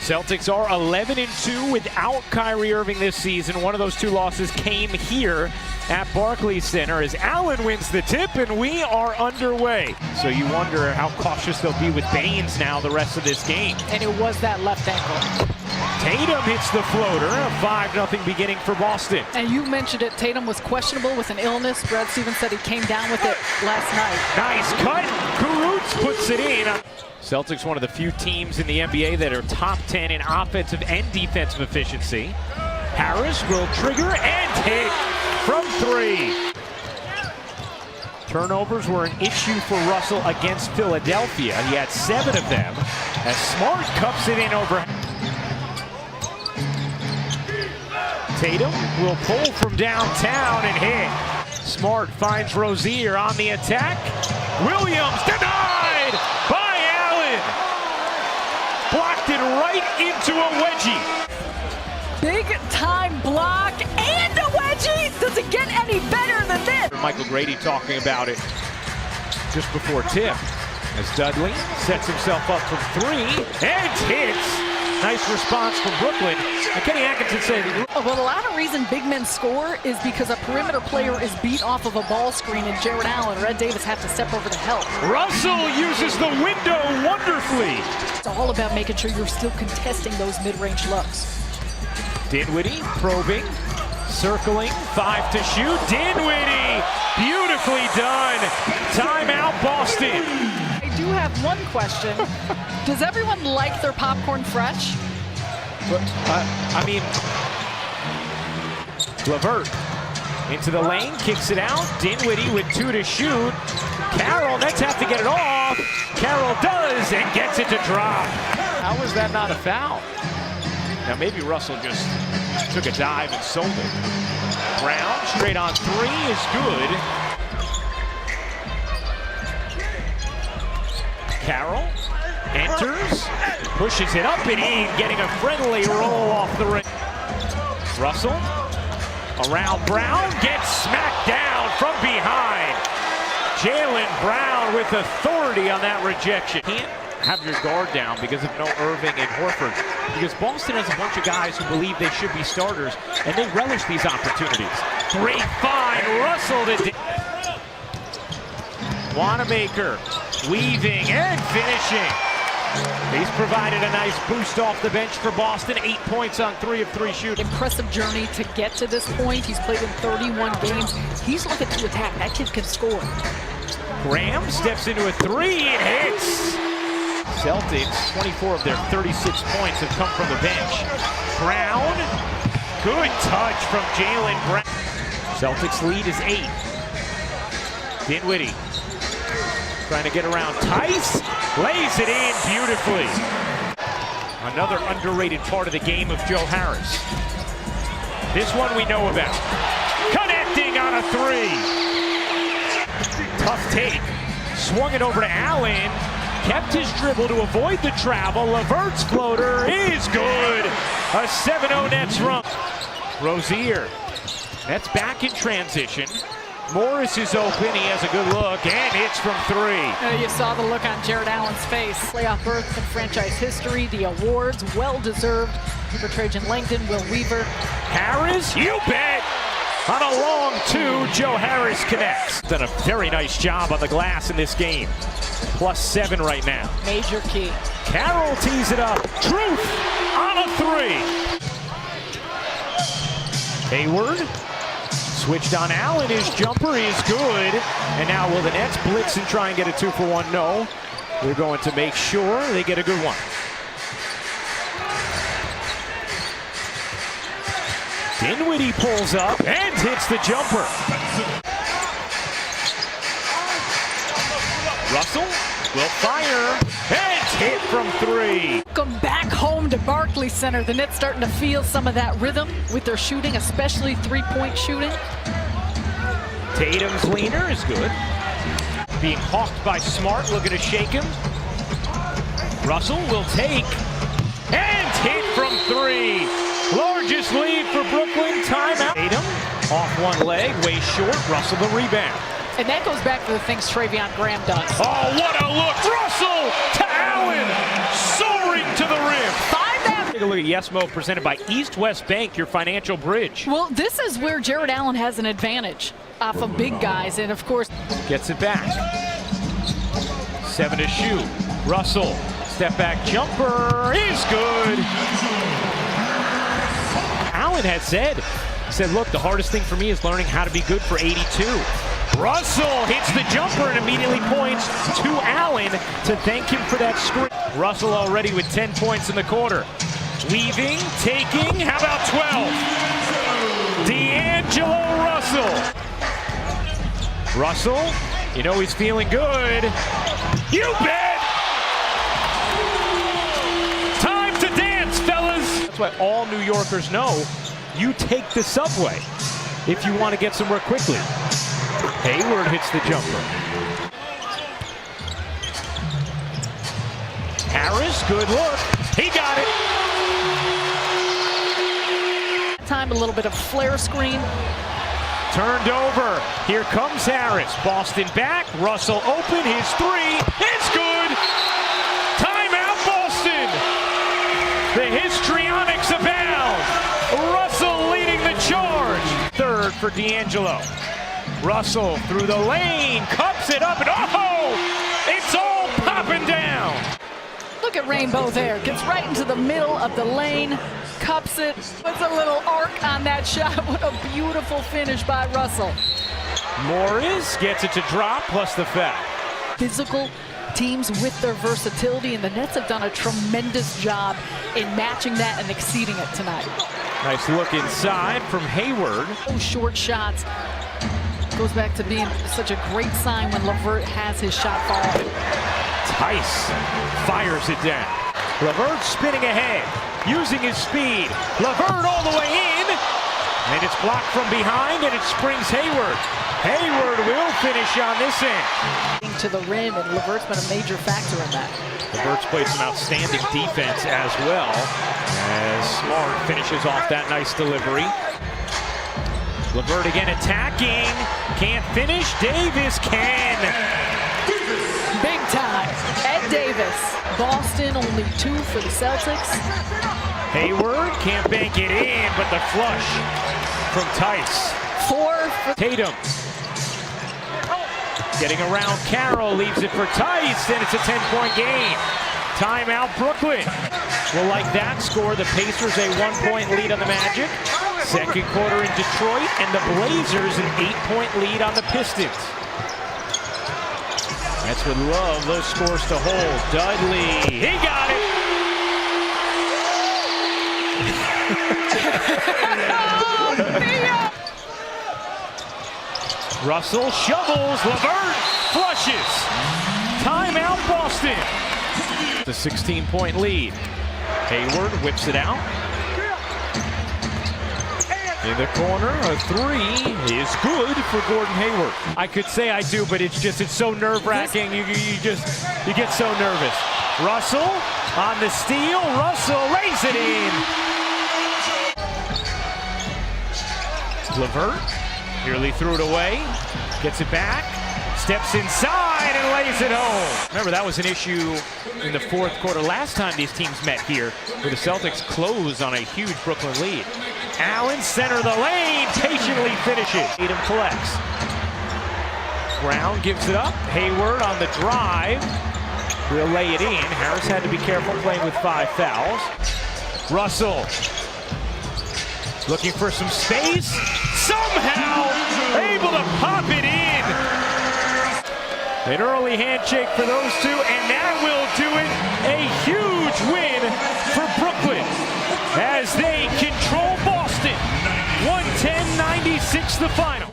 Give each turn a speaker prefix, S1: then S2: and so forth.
S1: Celtics are 11-2 without Kyrie Irving this season. One of those two losses came here at Barclays Center as Allen wins the tip, and we are underway. So you wonder how cautious they'll be with Baines now the rest of this game.
S2: And it was that left ankle.
S1: Tatum hits the floater, a 5-0 beginning for Boston.
S2: And you mentioned it, Tatum was questionable with an illness. Brad Stevens said he came down with it last night.
S1: Nice cut, Kurucs puts it in. Celtics, one of the few teams in the NBA that are top 10 in offensive and defensive efficiency. Harris will trigger and hit from 3. Turnovers were an issue for Russell against Philadelphia. He had 7 of them as Smart cups it in over. Tatum will pull from downtown and hit. Smart finds Rozier on the attack. Williams denied by Allen. Blocked it right into a wedgie.
S2: Big time block and a wedgie. Does it get any better than this?
S1: Michael Grady talking about it just before tip as Dudley sets himself up from 3 and hits. Nice response from Brooklyn. And Kenny Atkinson said,
S2: well, a lot of reason big men score is because a perimeter player is beat off of a ball screen, and Jared Allen and Red Davis have to step over to help.
S1: Russell uses the window wonderfully.
S2: It's all about making sure you're still contesting those mid-range looks.
S1: Dinwiddie probing, circling, 5 to shoot. Dinwiddie, beautifully done. Timeout, Boston.
S2: I do have one question. Does everyone like their popcorn fresh?
S1: I mean, LeVert into the lane, kicks it out. Dinwiddie with 2 to shoot. Carroll, Nets have to get it off. Carroll does and gets it to drop. How was that not a foul? Now maybe Russell just took a dive and sold it. Brown straight on 3 is good. Carroll enters, pushes it up and in, getting a friendly roll off the rim. Russell around Brown, gets smacked down from behind. Jaylen Brown with authority on that rejection. Can't have your guard down because of no Irving and Horford, because Boston has a bunch of guys who believe they should be starters, and they relish these opportunities. Great find, Russell to Wanamaker, weaving and finishing. He's provided a nice boost off the bench for Boston. 8 points on 3 of 3 shooting.
S2: Impressive journey to get to this point. He's played in 31 games. He's looking to attack. That kid can score.
S1: Graham steps into a 3 and hits. Celtics, 24 of their 36 points have come from the bench. Brown, good touch from Jaylen Brown. Celtics lead is 8. Dinwiddie trying to get around Tice, lays it in beautifully. Another underrated part of the game of Joe Harris. This one we know about. Connecting on a 3. Tough take. Swung it over to Allen. Kept his dribble to avoid the travel. LeVert's floater is good. A 7-0 Nets run. Rozier. Nets back in transition. Morris is open, he has a good look, and hits from 3.
S2: You saw the look on Jared Allen's face. Playoff berth in franchise history, the awards, well-deserved. For Trajan Langdon, Will Weaver.
S1: Harris, you bet! On a long 2, Joe Harris connects. Done a very nice job on the glass in this game. +7 right now.
S2: Major key.
S1: Carroll tees it up. Truth on a 3. Hayward. Switched on Allen, his jumper is good. And now will the Nets blitz and try and get a 2-for-1? No. They're going to make sure they get a good one. Dinwiddie pulls up and hits the jumper. Russell will fire and hit from 3.
S2: Welcome back home to Barclays Center. The Nets starting to feel some of that rhythm with their shooting, especially 3-point shooting.
S1: Tatum's leaner is good. Being hawked by Smart, looking to shake him. Russell will take and hit from 3. Largest lead for Brooklyn. Timeout. Tatum off one leg, way short. Russell the rebound.
S2: And that goes back to the things Travion Graham does.
S1: Oh, what a look. Russell to Allen. Soaring to the rim.
S2: 5
S1: Take a look at Yes Mo presented by East West Bank, your financial bridge.
S2: Well, this is where Jared Allen has an advantage off of big guys, and of course
S1: gets it back. 7 to shoot. Russell, step back jumper is good. Allen had said, look, the hardest thing for me is learning how to be good for 82. Russell hits the jumper and immediately points to Allen to thank him for that screen. Russell already with 10 points in the quarter. Weaving, taking, how about 12? D'Angelo Russell. Russell, you know he's feeling good. You bet! Time to dance, fellas! That's why all New Yorkers know you take the subway if you want to get somewhere quickly. Hayward hits the jumper. Harris, good look. He got it.
S2: time a little bit of flare screen.
S1: Turned over. Here comes Harris. Boston back. Russell open. His three. It's good. Timeout, Boston. The histrionics abound. Russell leading the charge. Third for D'Angelo. Russell through the lane. Cups it up. And oh! It's all popping down.
S2: Look at Rainbow there. Gets right into the middle of the lane. Cups it. Puts a little arc on that shot. What a beautiful finish by Russell.
S1: Morris gets it to drop, plus the foul.
S2: Physical teams with their versatility, and the Nets have done a tremendous job in matching that and exceeding it tonight.
S1: Nice look inside from Hayward.
S2: Those short shots goes back to being such a great sign when LeVert has his shot fall.
S1: Tice fires it down. LeVert spinning ahead, using his speed. LeVert all the way in, and it's blocked from behind, and it springs Hayward. Hayward will finish on this end.
S2: To the rim, and LeVert's been a major factor in that.
S1: LeVert's played some outstanding defense as well, as Smart finishes off that nice delivery. LeVert again attacking, can't finish. Davis can.
S2: Big time. Ed Davis. Boston only 2 for the Celtics.
S1: Hayward can't bank it in, but the flush from Tice.
S2: 4 for
S1: Tatum. Getting around Carroll, leaves it for Tice, and it's a 10-point game. Timeout, Brooklyn. Well, like that score, the Pacers a 1-point lead on the Magic. Second quarter in Detroit, and the Blazers an 8-point lead on the Pistons. Nets would love those scores to hold. Dudley, he got it. Russell shovels, LeVert flushes. Timeout, Boston. The 16-point lead. Hayward whips it out. In the corner, a three is good for Gordon Hayward. I could say I do, but it's so nerve-wracking. You get so nervous. Russell on the steal. Russell lays it in. LeVert nearly threw it away. Gets it back. Steps inside and lays it home. Remember, that was an issue in the fourth quarter last time these teams met here, where the Celtics closed on a huge Brooklyn lead. Allen, center of the lane, patiently finishes. Tatum collects. Brown gives it up. Hayward on the drive. Will lay it in. Harris had to be careful playing with 5 fouls. Russell looking for some space. Somehow able to pop it in. An early handshake for those two, and that will do it. A huge win for Brooklyn as they control Boston. 110-96 the final.